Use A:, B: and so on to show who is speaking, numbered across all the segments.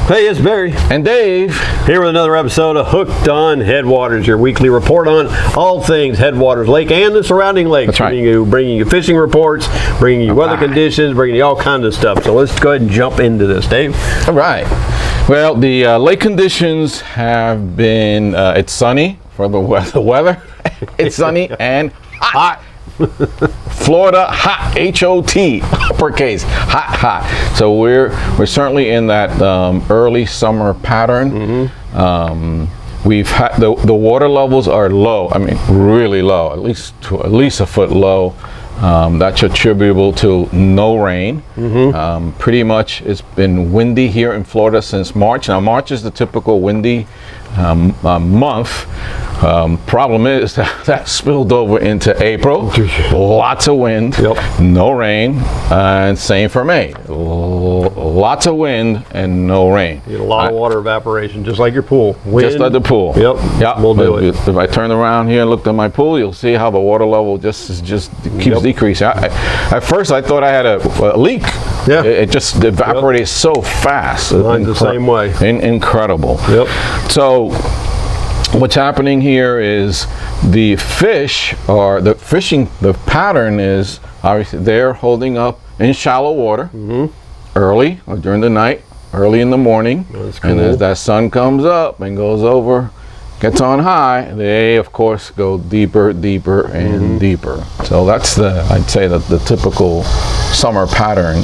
A: Hey, it's Barry.
B: And Dave.
A: Here with another episode of Hooked on Headwaters, your weekly report on all things Headwaters Lake and the surrounding lakes.
B: That's right.
A: Bringing you fishing reports, bringing you weather conditions, bringing you all kinds of stuff. So let's go ahead and jump into this, Dave.
B: All right. Well, the lake conditions have been, it's sunny for the weather. It's sunny and hot. Florida hot, H-O-T, uppercase, hot. So we're certainly in that early summer pattern. We've had the water levels are low. I mean, really low, at least a foot low. That's attributable to no rain. Pretty much it's been windy here in Florida since March. Now March is the typical windy month. Problem is that spilled over into April. Lots of wind, no rain, and same for May. Lots of wind and no rain.
A: You get a lot of water evaporation, just like your pool. Wind.
B: Just like the pool.
A: Yep. We'll do it.
B: If I turn around here and look at my pool, you'll see how the water level just keeps decreasing. At first, I thought I had a leak. Yeah. It just evaporated so fast.
A: Mine's the same way.
B: Incredible. So what's happening here is the fish are the pattern is obviously they're holding up in shallow water early or during the night, early in the morning. That's cool. And as that sun comes up and goes over, gets on high, they of course go deeper and deeper. So that's I'd say that the typical summer pattern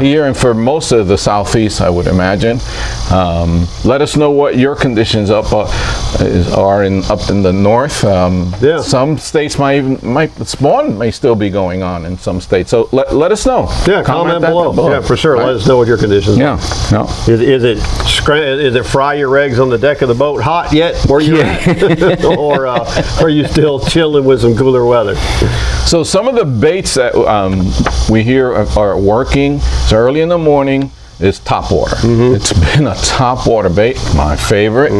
B: here, and for most of the southeast, I would imagine. Let us know what your conditions are up in the north. Some states the spawn may still be going on in some states. So let us know.
A: Comment below. Yeah, for sure. Right. Let us know what your conditions are. Is it fry your eggs on the deck of the boat hot yet? Where you at? Or are you still chilling with some cooler weather?
B: So some of the baits that we hear are working. So early in the morning is top water. It's been a top water bait, my favorite.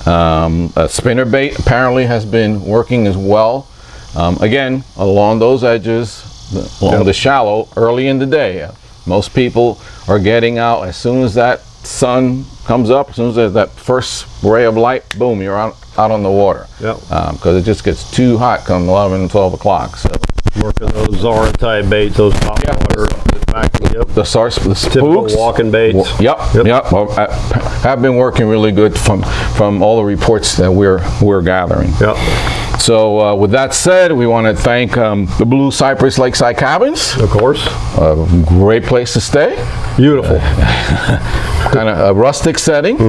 B: A spinner bait apparently has been working as well. Again, along those edges, along the shallow, early in the day. Most people are getting out as soon as that sun comes up, as soon as there's that first ray of light, boom, you're out on the water. Because it just gets too hot come 11 and 12 o'clock. So
A: working those Zara type baits, those top water,
B: the
A: spooks, walking baits.
B: Well, have been working really good from all the reports that we're gathering. So with that said, we want to thank the Blue Cypress Lakeside Cabins.
A: Of course.
B: A great place to stay.
A: Beautiful.
B: Kind of a rustic setting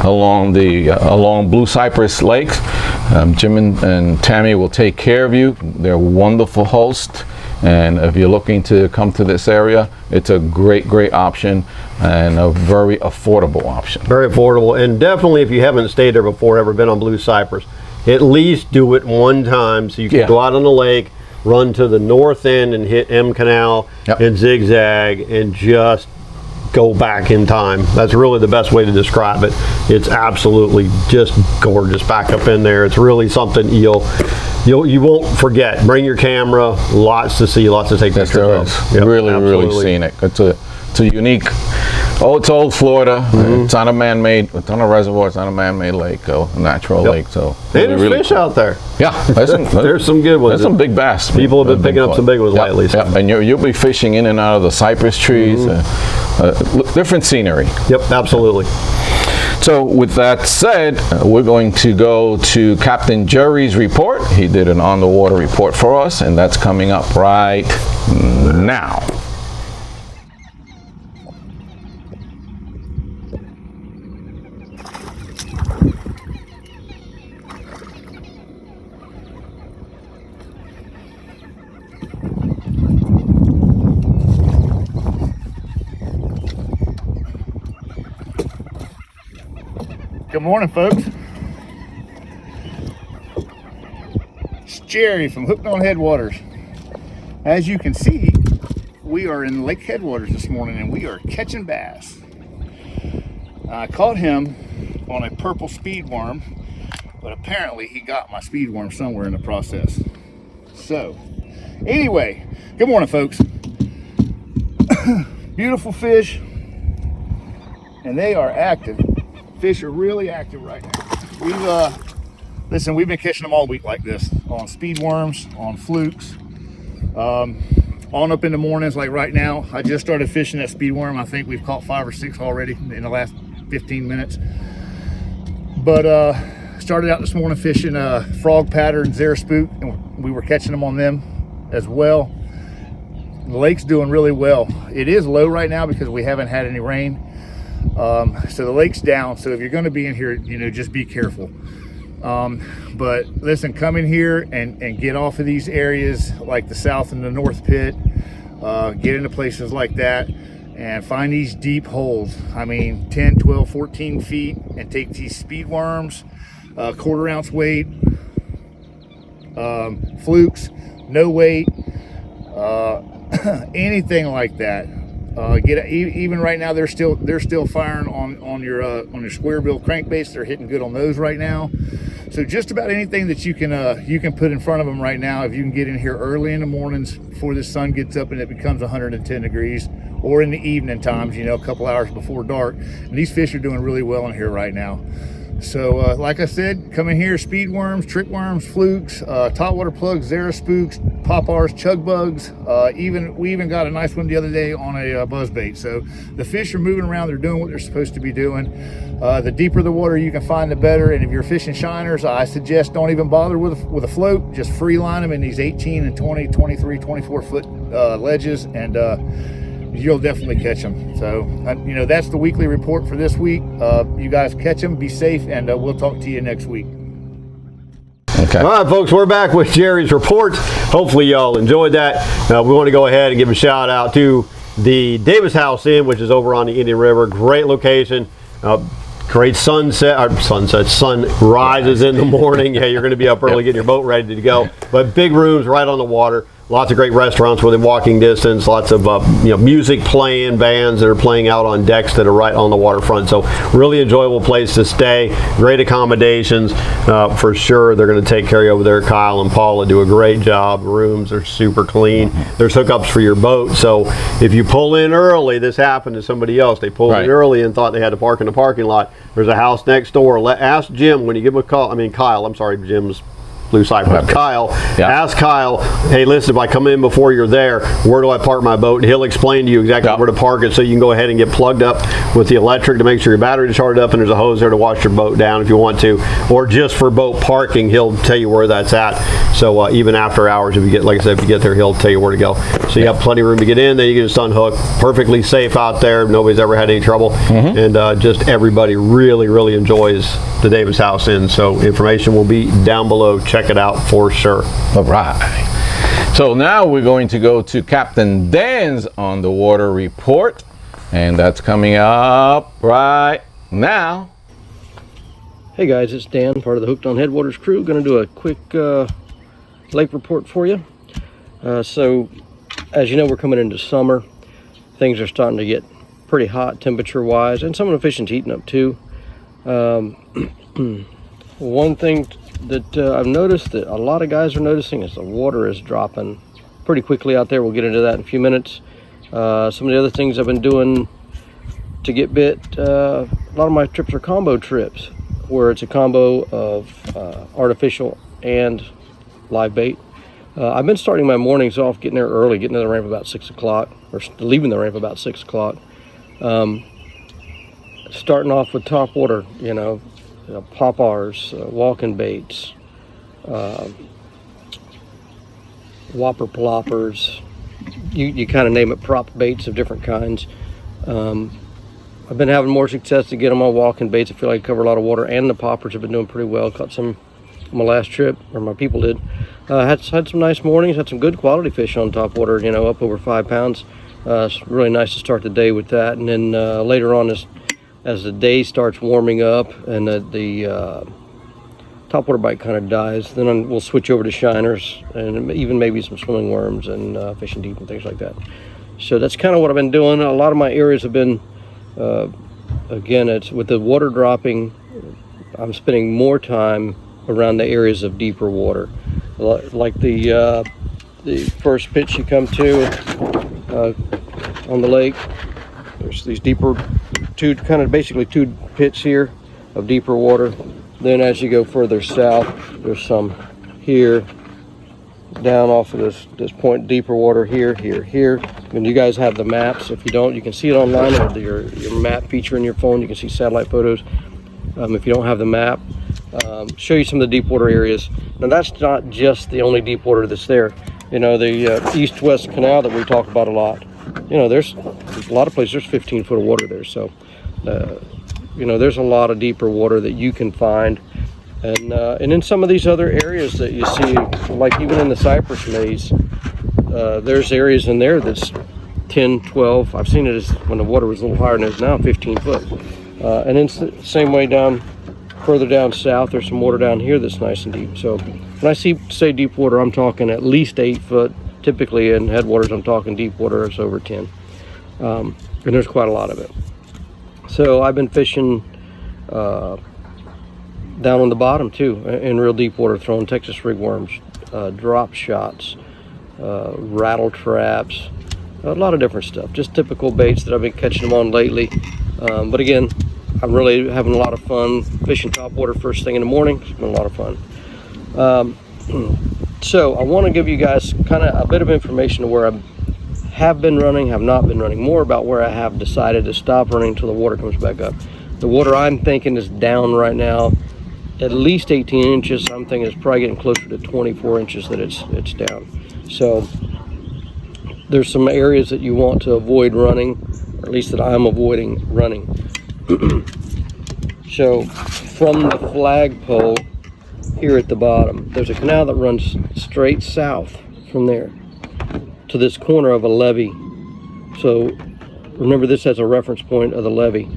B: along Blue Cypress Lake. Jim and Tammy will take care of you. They're wonderful hosts. And if you're looking to come to this area, it's a great option and a very affordable option.
A: Very affordable. And definitely, if you haven't stayed there before, ever been on Blue Cypress, at least do it one time so you can go out on the lake, run to the north end and hit M Canal and zigzag and just go back in time. That's really the best way to describe it. It's absolutely just gorgeous back up in there. It's really something you won't forget. Bring your camera, lots to see, lots to take pictures of.
B: Really scenic. It's a unique. It's old Florida. It's not a man-made. It's not a reservoir. It's not a man-made lake. A natural lake. So
A: there's fish out there.
B: There's
A: some good ones.
B: There's some big bass.
A: People have been picking up some big ones lately. So.
B: And you'll be fishing in and out of the cypress trees. Different scenery.
A: Absolutely.
B: So with that said, we're going to go to Captain Gerry's report. He did an on-the-water report for us, and that's coming up right now.
C: Good morning, folks. It's Jerry from Hooked on Headwaters. As you can see, we are in Lake Headwaters this morning and we are catching bass. I caught him on a purple speed worm, but apparently he got my speed worm somewhere in the process. So, anyway, good morning, folks. Beautiful fish. and they are active. Fish are really active right now. We've been catching them all week like this, on speed worms, on flukes, on up in the mornings like right now. I just started fishing that speed worm. I think we've caught 5 or 6 already in the last 15 minutes. But started out this morning fishing frog pattern, Zara spook, and we were catching them on them as well. The lake's doing really well. It is low right now because we haven't had any rain. So the lake's down. So if you're going to be in here, you know, just be careful. But listen, come in here and get off of these areas like the south and the north pit. Get into places like that and find these deep holes. I mean, 10, 12, 14 feet, and take these speed worms, 1/4 ounce weight, flukes, no weight, anything like that. Even right now they're still firing on your square bill crankbaits. They're hitting good on those right now. So just about anything that you can put in front of them right now, if you can get in here early in the mornings before the sun gets up and it becomes 110 degrees, or in the evening times, you know, a couple hours before dark. And these fish are doing really well in here right now. So like I said, come in here, speed worms, trick worms, flukes, topwater plugs, Zara spooks, poppars, chug bugs. We even got a nice one the other day on a buzzbait. So the fish are moving around. They're doing what they're supposed to be doing. The deeper the water you can find, the better. And if you're fishing shiners, I suggest don't even bother with a float. Just free line them in these 18 and 20, 23, 24 foot ledges, and you'll definitely catch them. So, you know, that's the weekly report for this week. You guys catch them, be safe, and we'll talk to you next week.
A: Okay. All right, folks, we're back with Jerry's reports. Hopefully y'all enjoyed that. We want to go ahead and give a shout out to the Davis House Inn, which is over on the Indian River. Great location. Great sun rises in the morning. Yeah, you're going to be up early getting your boat ready to go. But big rooms right on the water. Lots of great restaurants within walking distance. Lots of music playing, bands that are playing out on decks that are right on the waterfront. So really enjoyable place to stay. Great accommodations for sure. They're going to take care of you over there. Kyle and Paula do a great job. Rooms are super clean. There's hookups for your boat. So if you pull in early, this happened to somebody else. They pulled in early and thought they had to park in the parking lot. There's a house next door. Ask Jim when you give him a call. I mean Kyle. I'm sorry, Jim's Blue Cypress. Kyle, ask Kyle, hey, listen, if I come in before you're there, where do I park my boat? And he'll explain to you exactly where to park it, so you can go ahead and get plugged up with the electric to make sure your battery is charged up, and there's a hose there to wash your boat down if you want to. Or just for boat parking, he'll tell you where that's at. So even after hours, if you get, like I said, if you get there, he'll tell you where to go. So you have plenty of room to get in, then you can just unhook. Perfectly safe out there. Nobody's ever had any trouble. And just everybody really, really enjoys the Davis House Inn. So information will be down below. Check it out for sure.
B: All right. So now we're going to go to Captain Dan's on the water report, and that's coming up right now.
D: Hey guys, it's Dan, part of the Hooked on Headwaters crew. Going to do a quick lake report for you. So, as you know, we're coming into summer. Things are starting to get pretty hot temperature-wise, and some of the fishing's heating up too. One thing that I've noticed that a lot of guys are noticing is the water is dropping pretty quickly out there. We'll get into that in a few minutes. Some of the other things I've been doing to get bit, a lot of my trips are combo trips, where it's a combo of artificial and live bait. I've been starting my mornings off getting there early, getting to the ramp about 6 o'clock, or leaving the ramp about 6 o'clock. Starting off with top water, poppars, walking baits, whopper ploppers, you kind of name it, prop baits of different kinds. I've been having more success to get them on walking baits. I feel like I cover a lot of water, and the poppers have been doing pretty well. Caught some on my last trip, or my people did. Had some nice mornings, had some good quality fish on top water, up over 5 pounds. It's really nice to start the day with that. And then later on, as the day starts warming up and the topwater bite kind of dies, then we'll switch over to shiners and even maybe some swimming worms and fishing deep and things like that. So that's kind of what I've been doing. A lot of my areas have been, again, it's with the water dropping, I'm spending more time around the areas of deeper water. Like the first pitch you come to on the lake, There's these deeper, basically two pits here of deeper water. Then as you go further south, there's some here, down off of this point, deeper water here. And you guys have the maps. If you don't, you can see it online with your map feature in your phone. You can see satellite photos. If you don't have the map, show you some of the deep water areas. Now that's not just the only deep water that's there. You know, the east-west canal that we talk about a lot. You know, there's a lot of places, there's 15 foot of water there. So, you know, there's a lot of deeper water that you can find. And in some of these other areas that you see, like even in the cypress maze, there's areas in there that's 10, 12. I've seen it as when the water was a little higher than it is now, 15 foot. And then the same way further down south, there's some water down here that's nice and deep. So when I say deep water, I'm talking at least 8 foot. Typically in headwaters, I'm talking deep water, it's over 10. And there's quite a lot of it. So I've been fishing down on the bottom too, in real deep water, throwing Texas rigworms, drop shots, rattle traps, a lot of different stuff. Just typical baits that I've been catching them on lately. But again, I'm really having a lot of fun fishing top water first thing in the morning. It's been a lot of fun. So I want to give you guys kind of a bit of information of where I have been running, have not been running, more about where I have decided to stop running until the water comes back up. The water I'm thinking is down right now at least 18 inches. I'm thinking it's probably getting closer to 24 inches that it's down. So there's some areas that you want to avoid running, or at least that I'm avoiding running. So from the flagpole here at the bottom, there's a canal that runs straight south from there to this corner of a levee. So remember, this has a reference point of the levee.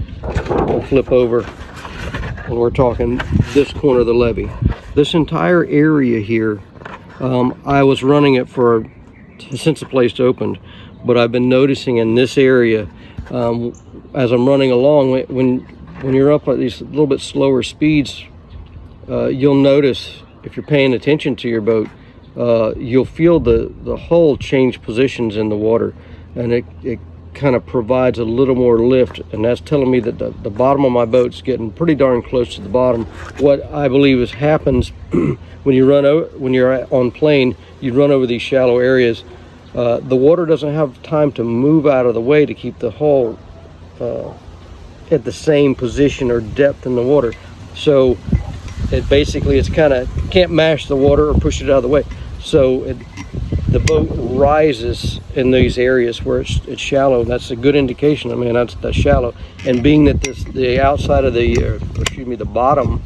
D: We'll flip over and we're talking this corner of the levee. This entire area here, I was running it since the place opened, but I've been noticing in this area, as I'm running along, when you're up at these little bit slower speeds, you'll notice, if you're paying attention to your boat, you'll feel the hull change positions in the water, and it kind of provides a little more lift, and that's telling me that the bottom of my boat's getting pretty darn close to the bottom. What I believe happens when you're on plane, you run over these shallow areas, the water doesn't have time to move out of the way to keep the hull at the same position or depth in the water. So it's kind of can't mash the water or push it out of the way. So the boat rises in these areas where it's shallow. That's a good indication. I mean, that's shallow. And being that the outside of the bottom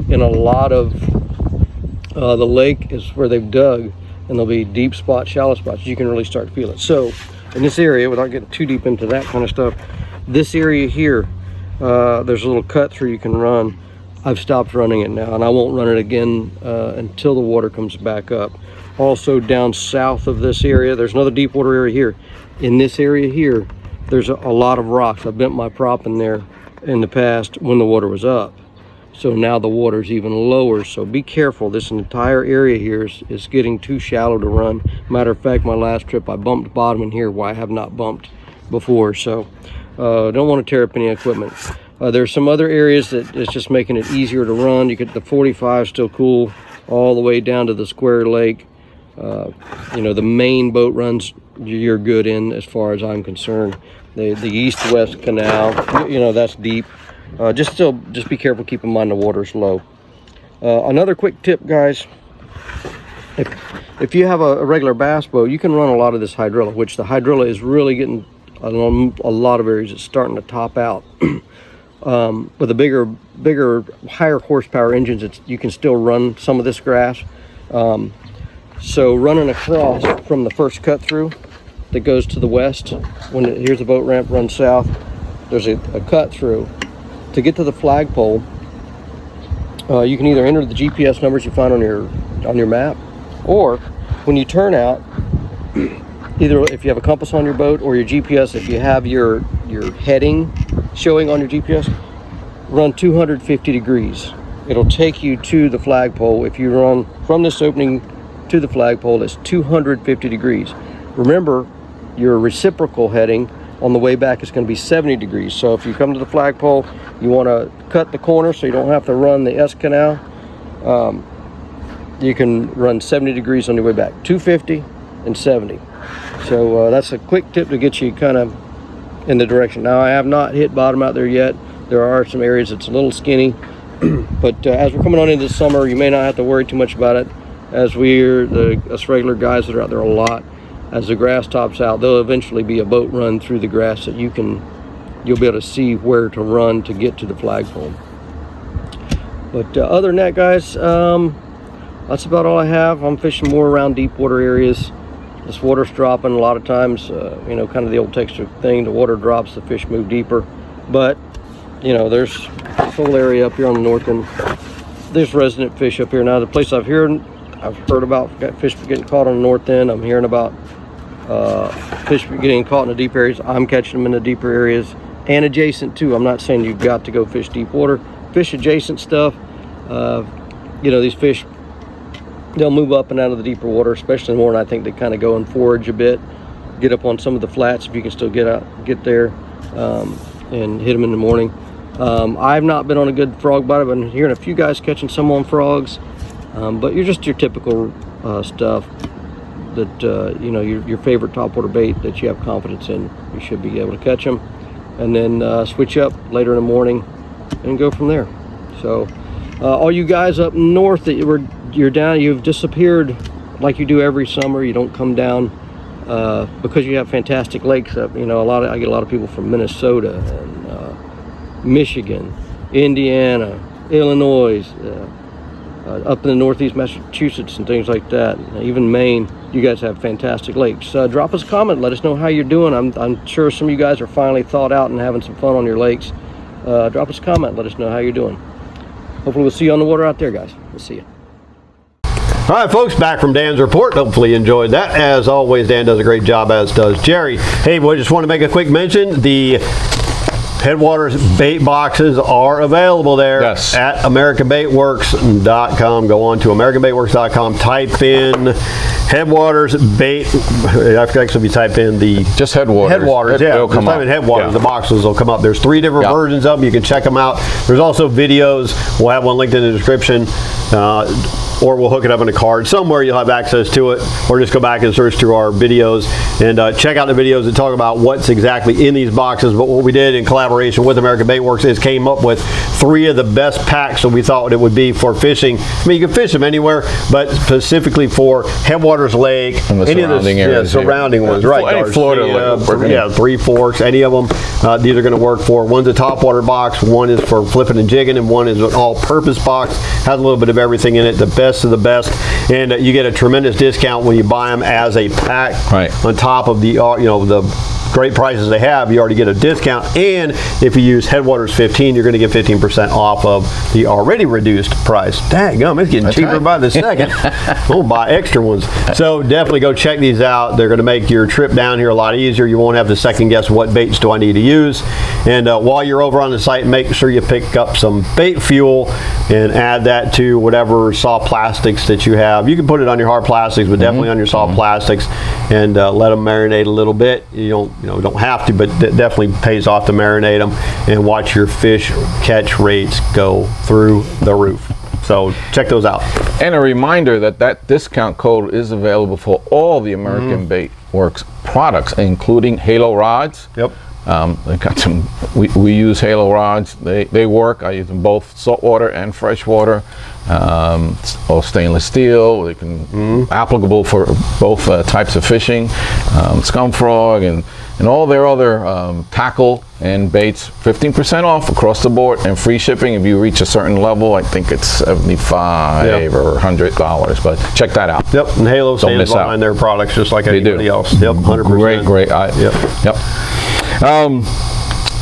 D: in a lot of the lake is where they've dug, and there'll be deep spots, shallow spots, you can really start to feel it. So in this area, without getting too deep into that kind of stuff, this area here, there's a little cut through you can run. I've stopped running it now, and I won't run it again until the water comes back up. Also down south of this area, there's another deep water area here. In this area here, there's a lot of rocks. I bent my prop in there in the past when the water was up. So now the water's even lower, so be careful. This entire area here is getting too shallow to run. Matter of fact, my last trip I bumped bottom in here where I have not bumped before, so don't want to tear up any equipment. There's some other areas that it's just making it easier to run. You get the 45 still cool all the way down to the square lake. You know, the main boat runs you're good in as far as I'm concerned. The east-west canal, you know, that's deep. Just be careful, keep in mind the water's low. Another quick tip, guys, if you have a regular bass boat, you can run a lot of this hydrilla, which the hydrilla is really getting a lot of areas. It's starting to top out. With the bigger, higher horsepower engines, you can still run some of this grass. So running across from the first cut through that goes to the west, here's the boat ramp, runs south, there's a cut through. To get to the flagpole, you can either enter the GPS numbers you find on your map, or when you turn out, either if you have a compass on your boat or your GPS, if you have your heading showing on your GPS, run 250 degrees. It'll take you to the flagpole. If you run from this opening to the flagpole, it's 250 degrees. Remember, your reciprocal heading On the way back, it's going to be 70 degrees. So if you come to the flagpole, you want to cut the corner so you don't have to run the S canal. You can run 70 degrees on your way back, 250 and 70. So that's a quick tip to get you kind of in the direction. Now, I have not hit bottom out there yet. There are some areas that's a little skinny, but as we're coming on into the summer, you may not have to worry too much about it. As us regular guys that are out there a lot, as the grass tops out, there'll eventually be a boat run through the grass that you'll be able to see where to run to get to the flagpole. But other than that, guys, that's about all I have. I'm fishing more around deep water areas. This water's dropping a lot of times, you know, kind of the old texture thing. The water drops, the fish move deeper. But, you know, there's this whole area up here on the north end. There's resident fish up here. Now, the place I've heard about fish getting caught on the north end. I'm hearing about fish getting caught in the deep areas. I'm catching them in the deeper areas and adjacent too. I'm not saying you've got to go fish deep water. Fish adjacent stuff. You know, these fish, they'll move up and out of the deeper water, especially in the morning. I think they kind of go and forage a bit, get up on some of the flats if you can still get there, and hit them in the morning. I've not been on a good frog bite. I've been hearing a few guys catching some on frogs, but you're just your typical stuff that you know, your favorite topwater bait that you have confidence in. You should be able to catch them, and then switch up later in the morning and go from there. So all you guys up north that you're down, you've disappeared like you do every summer. You don't come down because you have fantastic lakes up. You know, I get a lot of people from Minnesota and Michigan, Indiana, Illinois, up in the northeast Massachusetts and things like that, even Maine. You guys have fantastic lakes. Drop us a comment, let us know how you're doing. I'm sure some of you guys are finally thawed out and having some fun on your lakes. Drop us a comment, let us know how you're doing. Hopefully we'll see you on the water out there, guys. We'll see you.
A: All right, folks, back from Dan's report. Hopefully you enjoyed that. As always, Dan does a great job, as does Jerry. Hey, we just want to make a quick mention. The Headwaters bait boxes are available there at AmericanBaitworks.com. Go on to AmericanBaitworks.com, type in Headwaters bait. Actually, if you type in just Headwaters,
B: it'll come
A: type in Headwaters, the boxes will come up. There's 3 different versions of them. You can check them out. There's also videos. We'll have one linked in the description. Or we'll hook it up in a card. Somewhere you'll have access to it, or just go back and search through our videos and check out the videos that talk about what's exactly in these boxes. But what we did in collaboration with American Baitworks is came up with 3 of the best packs that we thought it would be for fishing. I mean, you can fish them anywhere, but specifically for Headwaters Lake,
B: and the surrounding areas,
A: surrounding ones, right?
B: Any Florida lake,
A: Three Forks, any of them. These are going to work for. One's a topwater box, one is for flipping and jigging, and one is an all-purpose box. Has a little bit of everything in it. The best of the best, and you get a tremendous discount when you buy them as a pack. On top of the you know, the great prices they have, you already get a discount, and if you use Headwaters 15, you're going to get 15% off of the already reduced price. Daggum, it's getting cheaper by the second. We'll buy extra ones. So definitely go check these out. They're going to make your trip down here a lot easier. You won't have to second guess what baits do I need to use. And while you're over on the site, make sure you pick up some bait fuel and add that to whatever soft plastics that you have. You can put it on your hard plastics, but definitely on your soft plastics, and let them marinate a little bit. You don't have to, but it definitely pays off to marinate them and watch your fish catch rates go through the roof. So check those out.
B: And a reminder that discount code is available for all the American Baitworks products, including Halo rods. They got some. We use Halo rods. They work. I use them both saltwater and freshwater. All stainless steel. They can applicable for both types of fishing. Scum frog and all their other tackle and baits. 15% off across the board and free shipping if you reach a certain level. I think it's $75 or $100, but check that out.
A: And Halo stands behind their products just like anybody else. 100%.
B: Great.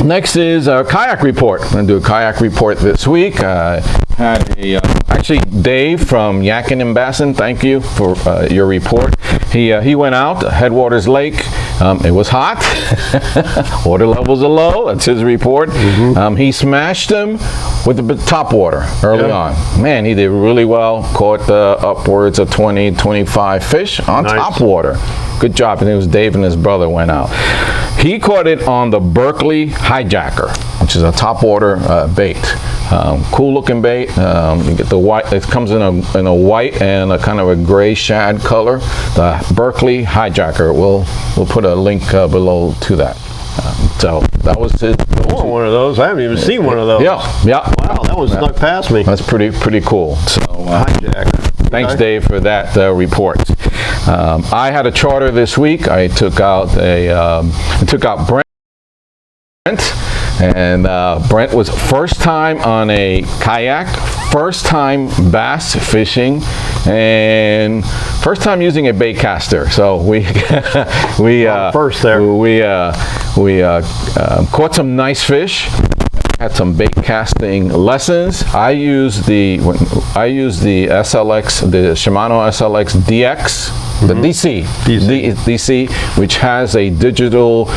B: Next is a kayak report. I'm going to do a kayak report this week. Had actually Dave from Yakin and Bassin. Thank you for your report. He went out Headwaters Lake. It was hot. Water levels are low. That's his report. He smashed them with the top water early on. Man, he did really well. Caught upwards of 20, 25 fish on top water. Good job. And it was Dave and his brother went out. He caught it on the Berkley Highjacker, which is a topwater bait. Cool looking bait. You get the white. It comes in a white and a kind of a gray shad color. The Berkley Highjacker. We'll put a link below to that. So that was his.
A: I want one of those. I haven't even seen one of those.
B: Yeah.
A: Wow, that one snuck past me.
B: That's pretty cool. So
A: Hijacker.
B: Thanks, Dave, for that report. I had a charter this week. I took out Brent, and Brent was first time on a kayak, first time bass fishing, and first time using a bait caster. So we
A: first there.
B: We caught some nice fish. Had some bait casting lessons. I use the SLX, the Shimano SLX DX, the DC, which has a digital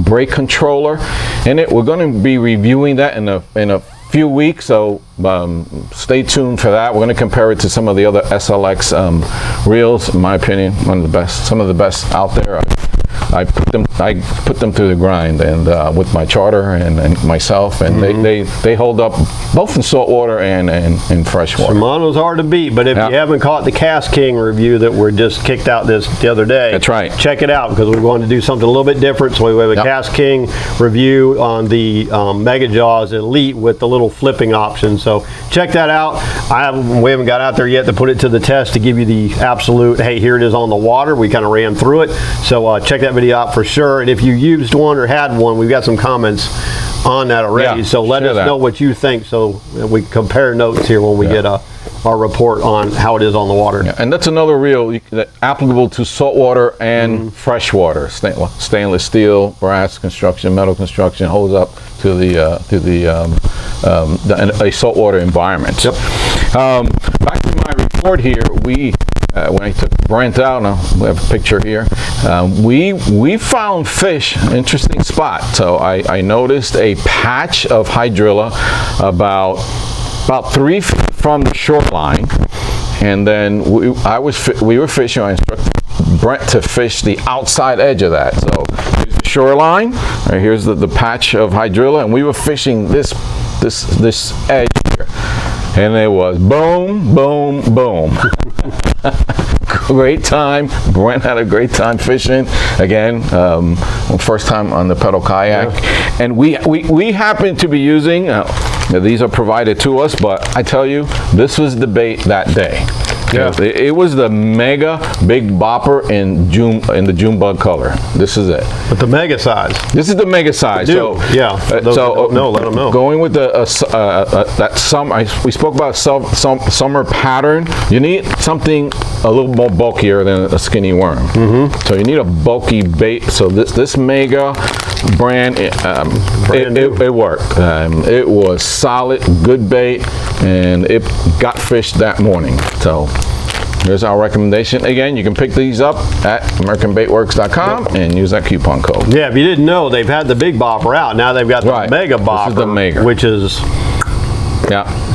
B: brake controller in it. We're going to be reviewing that in a few weeks, so stay tuned for that. We're going to compare it to some of the other SLX reels. In my opinion, some of the best out there. I put them through the grind, and with my charter and myself, and they hold up both in saltwater and in freshwater.
A: Shimano's hard to beat, but if you haven't caught the Cast King review that we just kicked out the other day,
B: that's right.
A: Check it out, because we wanted to do something a little bit different. So we have a Cast King review on the Mega Jaws Elite with the little flipping option. So check that out. We haven't got out there yet to put it to the test to give you the absolute, hey, here it is on the water. We kind of ran through it. So check that video out for sure. And if you used one or had one, we've got some comments on that already. So let us know what you think, so we compare notes here when we get our report on how it is on the water.
B: And that's another reel applicable to saltwater and freshwater. Stainless steel, brass construction, metal construction, holds up to a saltwater environment.
A: Yep.
B: Back to my report here. When I took Brent out, and we have a picture here, we found fish, interesting spot. So I noticed a patch of hydrilla about 3 feet from the shoreline, and then we were fishing. I instructed Brent to fish the outside edge of that. So here's the shoreline, right, here's the patch of hydrilla, and we were fishing this edge here, and it was boom, boom, boom. Great time. Brent had a great time fishing. Again, first time on the pedal kayak, and we happen to be using. These are provided to us, but I tell you, this was the bait that day. Yeah. It was the mega big bopper in the June bug color. This is it.
A: But the mega size.
B: This is the mega size.
A: So let them know.
B: Going with that summer, we spoke about summer pattern. You need something a little more bulkier than a skinny worm. So you need a bulky bait. So this mega brand, it worked. It was solid, good bait, and it got fish that morning. So here's our recommendation. Again, you can pick these up at AmericanBaitworks.com and use that coupon code.
A: Yeah, if you didn't know, they've had the big bopper out. Now they've got the mega bopper,
B: this is the mega,
A: which is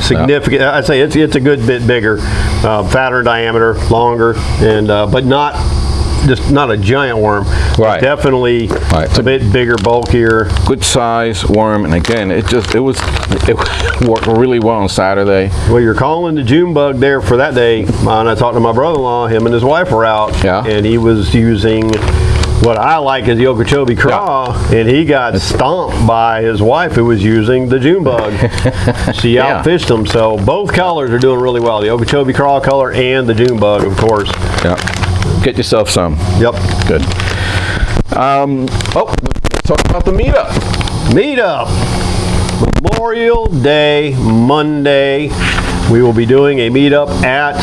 A: significant. I'd say it's a good bit bigger, fatter diameter, longer, and but not a giant worm.
B: Right.
A: Definitely a bit bigger, bulkier.
B: Good size worm, and again, it worked really well on Saturday.
A: Well, you're calling the June bug there for that day. And I talked to my brother-in-law. Him and his wife were out, and he was using what I like is the Okeechobee craw, and he got stomped by his wife who was using the June bug. She outfished them. So both colors are doing really well. The Okeechobee craw color and the June bug, of course.
B: Yeah. Get yourself some.
A: Yep.
B: Good. Let's talk about the meetup.
A: Memorial Day, Monday. We will be doing a meetup at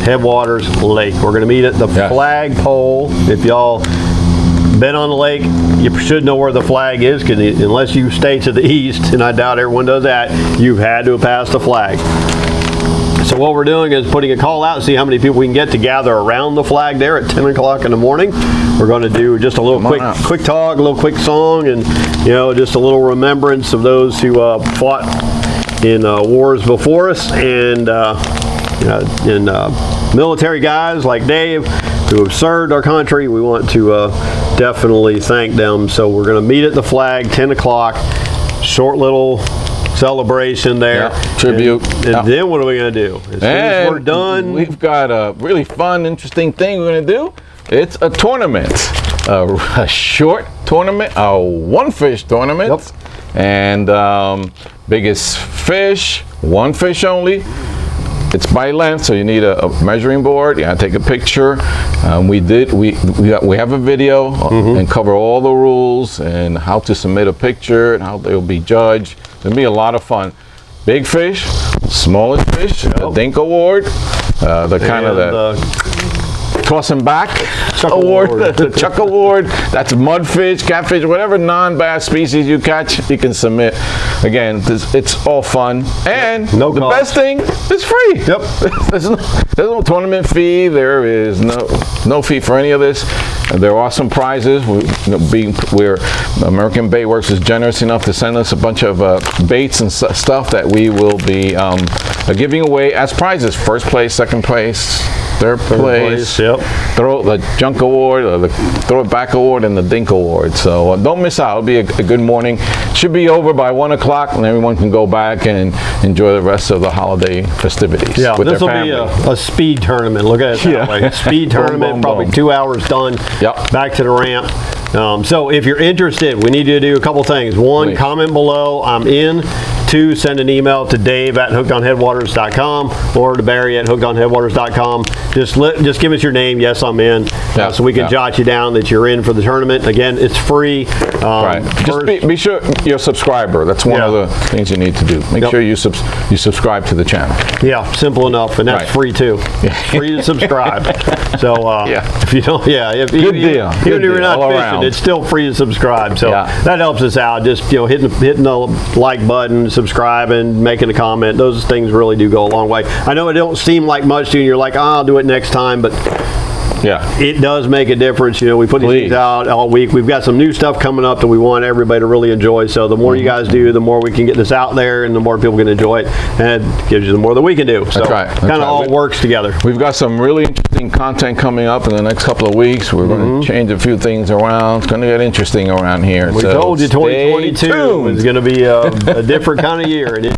A: Headwaters Lake. We're going to meet at the flagpole. If y'all been on the lake, you should know where the flag is, because unless you stay to the east, and I doubt everyone does that, you've had to pass the flag. So what we're doing is putting a call out to see how many people we can get to gather around the flag there at 10 o'clock in the morning. We're going to do just a little quick talk, a little quick song, and just a little remembrance of those who fought in wars before us, and military guys like Dave, who have served our country. We want to definitely thank them. So we're going to meet at the flag, 10 o'clock. Short little celebration there.
B: Yeah, tribute.
A: And then what are we going to do? As soon as we're done.
B: We've got a really fun, interesting thing we're going to do. It's a tournament. A short tournament, a one fish tournament.
A: Yep.
B: And biggest fish, one fish only. It's by length, so you need a measuring board. You gotta take a picture. We have a video and cover all the rules and how to submit a picture and how they'll be judged. It'll be a lot of fun. Big fish, smallest fish, the Dink Award, the kind of the Toss and Back Award, the Chuck Award. That's mudfish, catfish, whatever non-bass species you catch, you can submit. Again, it's all fun, and the best thing is free.
A: Yep.
B: There's no tournament fee. There is no fee for any of this. There are awesome prizes. We're American Baitworks is generous enough to send us a bunch of baits and stuff that we will be giving away as prizes. First place, second place, third place.
A: Yep.
B: Throw the Junk Award, or the Throw It Back Award, and the Dink Award. So don't miss out. It'll be a good morning. Should be over by 1 o'clock, and everyone can go back and enjoy the rest of the holiday festivities. Yeah,
A: this will be a speed tournament. Look at it that way. Speed tournament, boom, probably 2 hours done.
B: Yep.
A: Back to the ramp. So if you're interested, we need you to do a couple things. One, comment below, I'm in. 2, send an email to dave@hookedonheadwaters.com or to barry@hookedonheadwaters.com. Just give us your name. Yes, I'm in. So we can jot you down that you're in for the tournament. Again, it's free.
B: Right. Just be sure you're a subscriber. That's one of the things you need to do. Make sure you subscribe to the channel.
A: Yeah, simple enough, and that's free too. Free to subscribe. So if you don't,
B: good deal.
A: Even if you're not fishing, it's still free to subscribe. So that helps us out. Just hitting the like button, subscribing, making a comment. Those things really do go a long way. I know it don't seem like much to you, and you're like, oh, I'll do it next time, but it does make a difference. We put these things out all week. We've got some new stuff coming up that we want everybody to really enjoy. So the more you guys do, the more we can get this out there, and the more people can enjoy it, and it gives you the more that we can do. So
B: That's
A: kind of all works together.
B: We've got some really interesting content coming up in the next couple of weeks. We're going to change a few things around. It's going to get interesting around here.
A: We told you 2022 is going to be a different kind of year, and it's